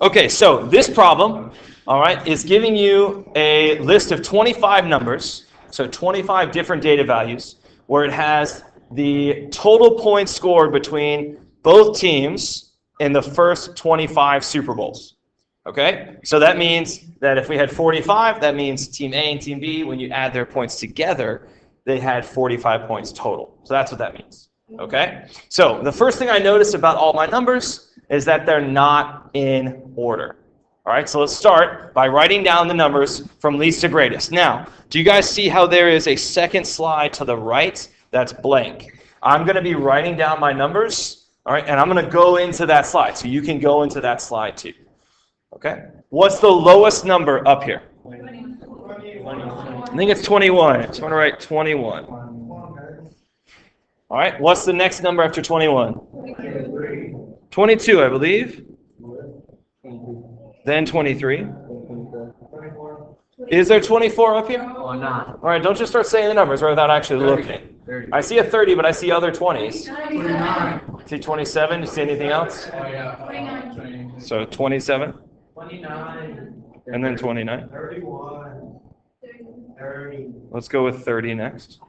Okay, so this problem, all right, is giving you a list of 25 numbers, so 25 different data values, where it has the total points scored between both teams in the first 25 Super Bowls. Okay, so that means that if we had 45, that means Team A and Team B, when you add their points together, they had 45 points total. So that's what that means. Okay, so the first thing I noticed about all my numbers is that they're not in order. All right, so let's start by writing down the numbers from least to greatest. Now, do you guys see how there is a second slide to the right that's blank? I'm going to be writing down my numbers, all right, and I'm going to go into that slide. So you can go into that slide too. Okay, what's the lowest number up here? 20. I think it's 21. So I'm going to write 21. All right, what's the next number after 21? 22, I believe. Then 23. Is there 24 up here? Oh, not. All right, don't just start saying the numbers without actually looking. 30. I see a 30, but I see other 20s. 29. See 27? You see anything else? Oh, yeah. 29. So 27, 29. and then 29. 31. 30. Let's go with 30 next.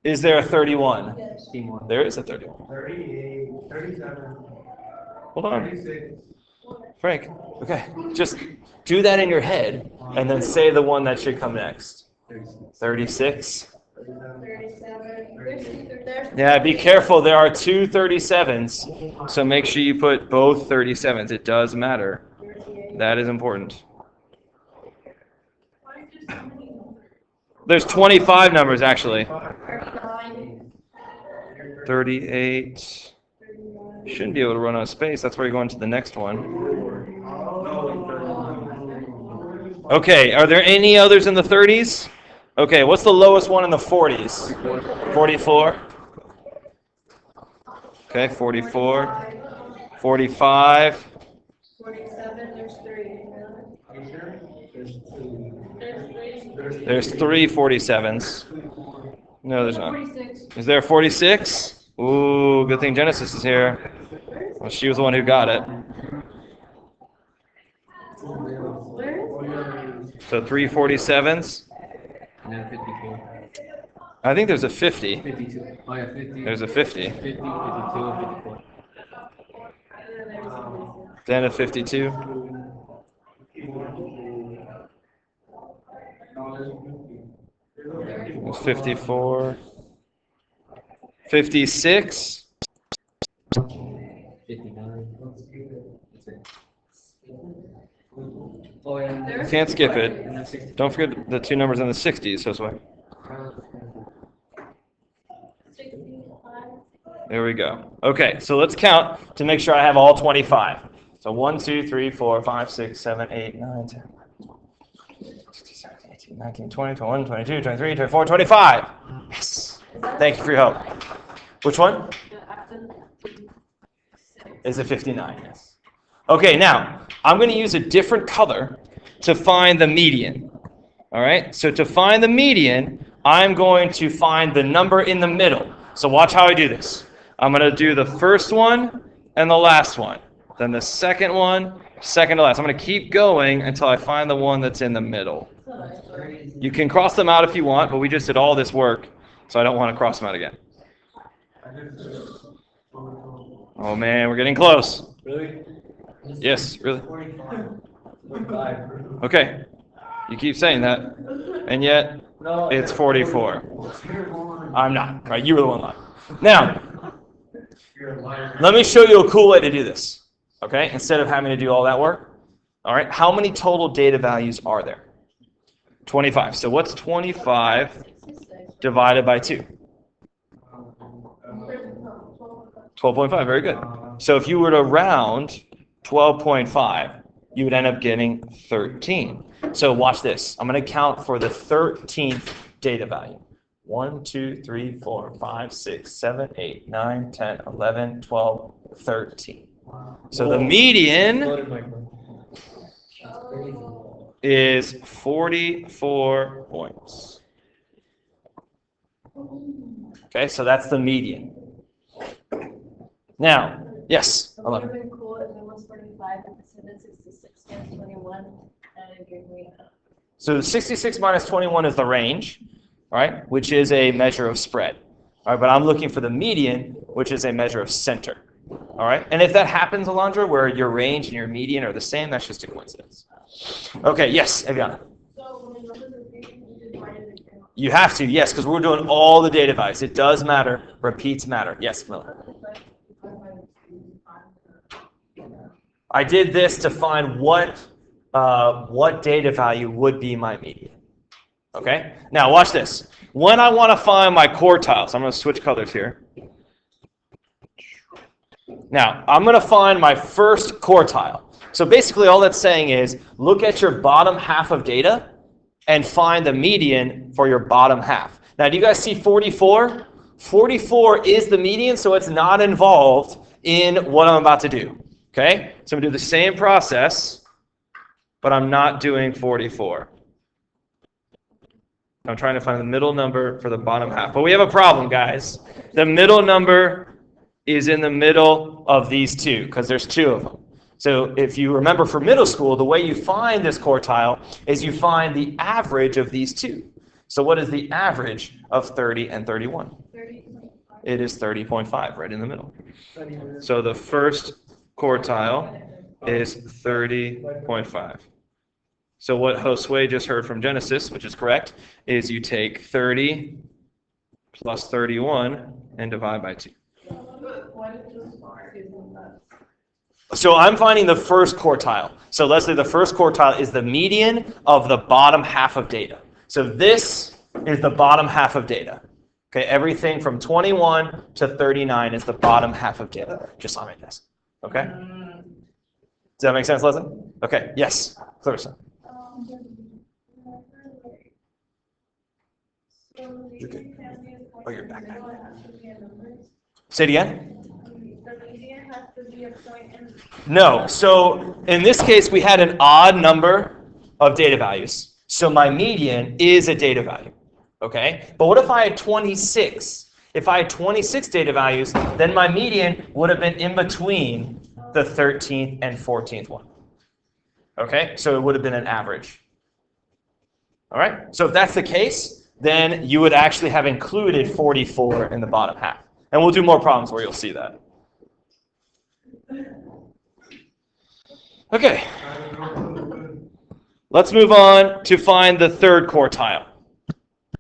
Is there a 31? Yes. There is a 31. 38. 37. Hold on. 36. Frank, okay, just do that in your head, and then say the one that should come next. 36. 37. Yeah, be careful. There are two 37s, so make sure you put both 37s. It does matter. That is important. There's 25 numbers, actually. 38. You shouldn't be able to run out of space. That's where you're going to the next one. Okay, are there any others in the 30s? Okay, what's the lowest one in the 40s? 44. Okay, 44. 45. 47, there's 3. There's three 47s. No, there's not. 46. Is there a 46? Ooh, good thing Genesis is here. Well, she was the one who got it. So three 47s. And 54. I think there's a 50. 52. Oh, yeah, 50. There's a 50. 50, 52, 54. Then a 52. There's 54. 56. 59. Oh, yeah. Can't skip it. And then 60. Don't forget the two numbers in the 60s. So it's like, 65. there we go. Okay, so let's count to make sure I have all 25. So 1, 2, 3, 4, 5, 6, 7, 8, 9, 10, 16, 17, 18, 19, 20, 21, 22, 23, 24, 25. Yes. Thank you for your help. Which one? Is it 59? Yes. Okay, now I'm going to use a different color to find the median. All right, so to find the median, I'm going to find the number in the middle. So watch how I do this. I'm going to do the first one and the last one. Then the second one, second to last. I'm going to keep going until I find the one that's in the middle. You can cross them out if you want, but we just did all this work, so I don't want to cross them out again. Oh man, we're getting close. Really? Yes, really. 45. Okay, you keep saying that, and yet No, it's 44. I'm not. Right, you were the one lying. Now, let me show you a cool way to do this. Okay, instead of having to do all that work. All right, how many total data values are there? 25. So what's 25 divided by 2? 12.5. Very good. So if you were to round 12.5, you would end up getting 13. So watch this. I'm going to count for the 13th data value. 1, 2, 3, 4, 5, 6, 7, 8, 9, 10, 11, 12, 13. So the median is 44 points. Okay, so that's the median. Now, yes, It would have been cool if it was 45. 25, and then 66 times 21, and give me So 66 minus 21 is the range, right, which is a measure of spread. All right, but I'm looking for the median, which is a measure of center. All right, and if that happens, Alondra, where your range and your median are the same, that's just a coincidence. Okay, yes, Eviana. So when the numbers are big, you divide it again. You have to, yes, because we're doing all the data values. It does matter. Repeats matter. Yes, Camilla. I did this to find what data value would be my median. Okay? Now, watch this. When I want to find my quartiles, I'm going to switch colors here. Now, I'm going to find my first quartile. So basically, all that's saying is look at your bottom half of data and find the median for your bottom half. Now, do you guys see 44? 44 is the median, so it's not involved in what I'm about to do. Okay? So I'm going to do the same process, but I'm not doing 44. I'm trying to find the middle number for the bottom half. But we have a problem, guys. The middle number is in the middle of these two, because there's two of them. So if you remember from middle school, the way you find this quartile is you find the average of these two. So what is the average of 30 and 31? 30.5. It is 30.5, right in the middle. So the first quartile is 30.5. So what Josue just heard from Genesis, which is correct, is you take 30 plus 31 and divide by 2. So I'm finding the first quartile. So Leslie, the first quartile is the median of the bottom half of data. So this is the bottom half of data. Okay, everything from 21 to 39 is the bottom half of data, just on my desk. Okay? Does that make sense, Leslie? Okay, yes, Clarissa. You're good. Oh, you're back. Say it again. No, so in this case, we had an odd number of data values. So my median is a data value. Okay? But what if I had 26? If I had 26 data values, then my median would have been in between the 13th and 14th one. Okay? So it would have been an average. All right? So if that's the case, then you would actually have included 44 in the bottom half. And we'll do more problems where you'll see that. Okay. Let's move on to find the third quartile.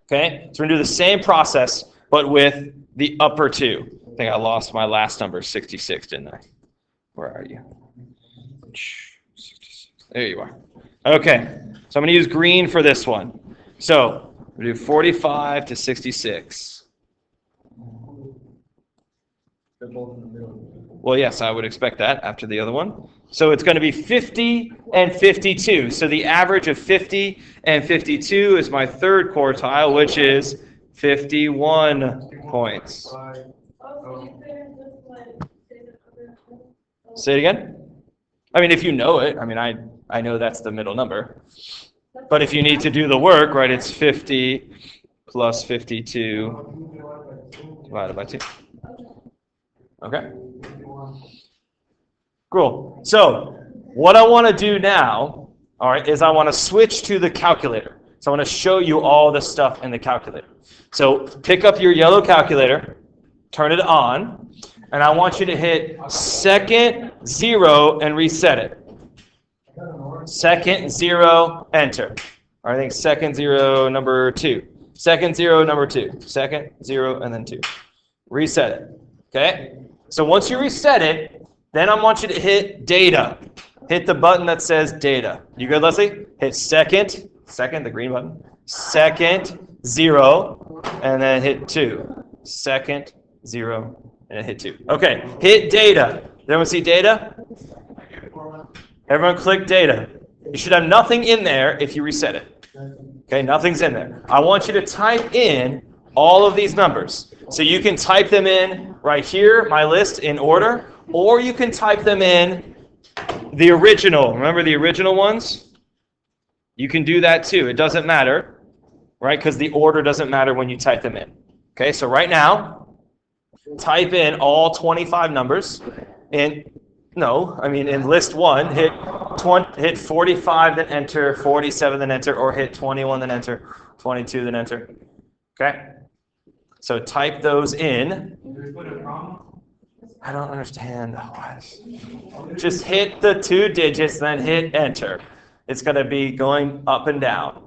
Okay? So we're going to do the same process, but with the upper two. I think I lost my last number, 66, didn't I? Where are you? 66. There you are. Okay. So I'm going to use green for this one. So we do 45 to 66. They're both in the middle. Well, yes, I would expect that after the other one. So it's going to be 50 and 52. So the average of 50 and 52 is my third quartile, which is 51 points. Say it again? I mean, if you know it, I mean, I know that's the middle number. But if you need to do the work, right, it's 50 plus 52 divided by 2. Okay? Cool. So what I want to do now, all right, is I want to switch to the calculator. So I want to show you all the stuff in the calculator. So pick up your yellow calculator, turn it on, and I want you to hit second 0 and reset it. Second 0, enter. Or I think second 0, number 2. Second 0, number 2. Second 0, and then 2. Reset it. Okay? So once you reset it, then I want you to hit data. Hit the button that says data. You good, Leslie? Hit second, the green button. Second 0, and then hit 2. Second 0, and then hit 2. Okay, hit data. Does everyone see data? Everyone click data. You should have nothing in there if you reset it. Okay, nothing's in there. I want you to type in all of these numbers. So you can type them in right here, my list in order, or you can type them in the original. Remember the original ones? You can do that too. It doesn't matter, right? Because the order doesn't matter when you type them in. Okay, so right now, type in all 25 numbers. And No, I mean in list 1, hit 45, then enter, 47, then enter, or hit 21, then enter, 22, then enter. Okay? So type those in. I don't understand. Just hit the 2 digits, then hit enter. It's going to be going up and down.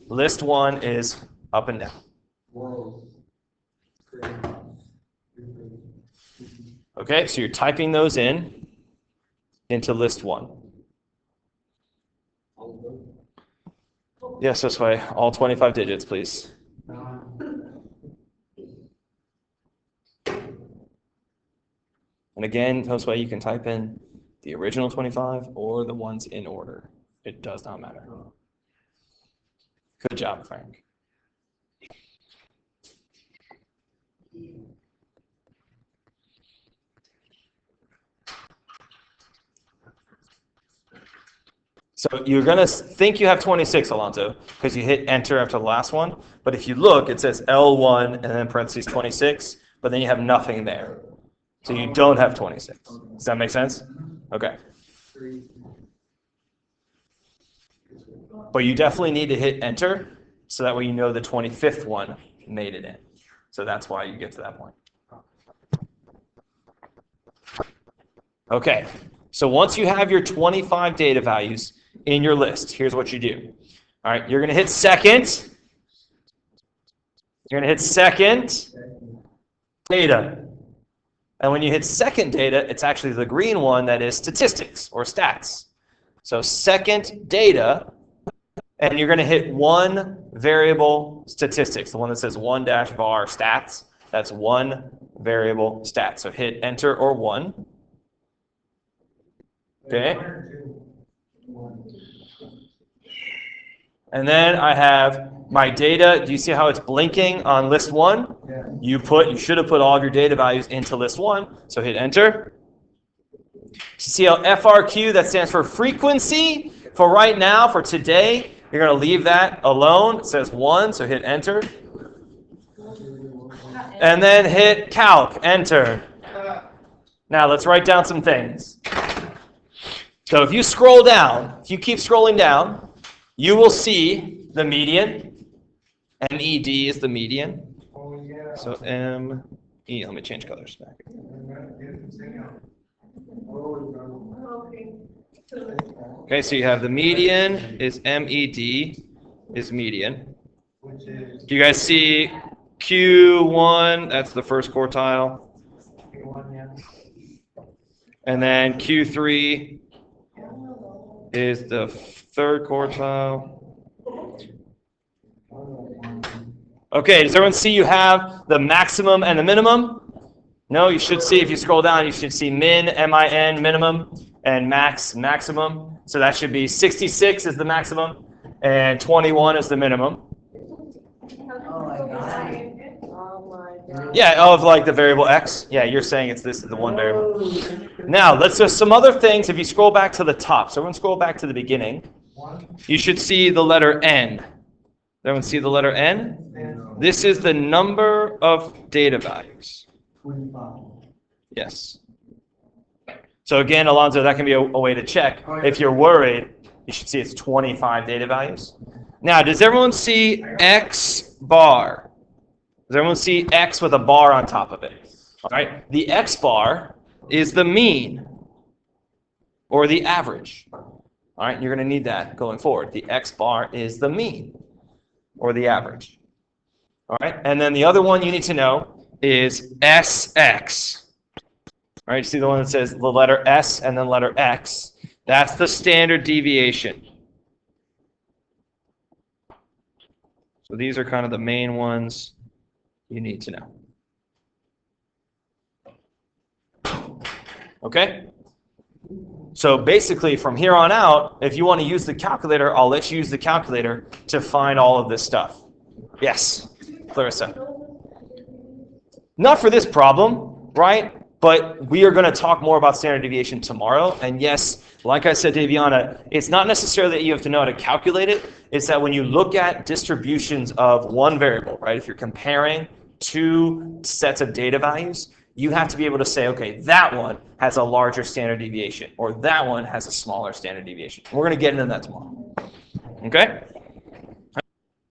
List 1 is up and down. Okay, so you're typing those in into list 1. Yes, this way. All 25 digits, please. And again, this way you can type in the original 25 or the ones in order. It does not matter. Good job, Frank. So you're going to think you have 26, Alonso, because you hit enter after the last one. But if you look, it says L1 and then parentheses 26, but then you have nothing there. So you don't have 26. Does that make sense? Okay. But you definitely need to hit enter, so that way you know the 25th one made it in. So that's why you get to that point. Okay. So once you have your 25 data values in your list, here's what you do. All right, you're going to hit second. You're going to hit second data. And when you hit second data, it's actually the green one that is statistics or stats. So second data, and you're going to hit one variable statistics, the one that says 1-var stats. That's one variable stat. So hit enter or 1. Okay. And then I have my data. Do you see how it's blinking on list 1? You should have put all of your data values into list 1. So hit enter. See how FRQ, that stands for frequency. For right now, for today, you're going to leave that alone. It says 1, so hit enter. And then hit calc, enter. Now let's write down some things. So if you scroll down, if you keep scrolling down, you will see the median. MED is the median. So ME, let me change colors back. Okay, so you have the median is MED is median. Do you guys see Q1? That's the first quartile. And then Q3 is the third quartile. Okay, does everyone see you have the maximum and the minimum? No, you should see, if you scroll down, you should see min, M-I-N, minimum, and max, maximum. So that should be 66 is the maximum, and 21 is the minimum. Yeah, of like the variable x. Yeah, you're saying this is the one variable. Now, let's do some other things. If you scroll back to the top, so everyone scroll back to the beginning, you should see the letter N. Does everyone see the letter N? This is the number of data values. Yes. So again, Alonzo, that can be a way to check. If you're worried, you should see it's 25 data values. Now, does everyone see X bar? Does everyone see X with a bar on top of it? All right. The X bar is the mean or the average. All right. You're going to need that going forward. The X bar is the mean or the average. All right. And then the other one you need to know is SX. All right. You see the one that says the letter S and then letter X. That's the standard deviation. So these are kind of the main ones you need to know. Okay? So basically, from here on out, if you want to use the calculator, I'll let you use the calculator to find all of this stuff. Yes, Clarissa. Not for this problem, right? But we are going to talk more about standard deviation tomorrow. And yes, like I said, Daviana, it's not necessarily that you have to know how to calculate it. It's that when you look at distributions of one variable, right? If you're comparing two sets of data values, you have to be able to say, okay, that one has a larger standard deviation, or that one has a smaller standard deviation. We're going to get into that tomorrow. Okay?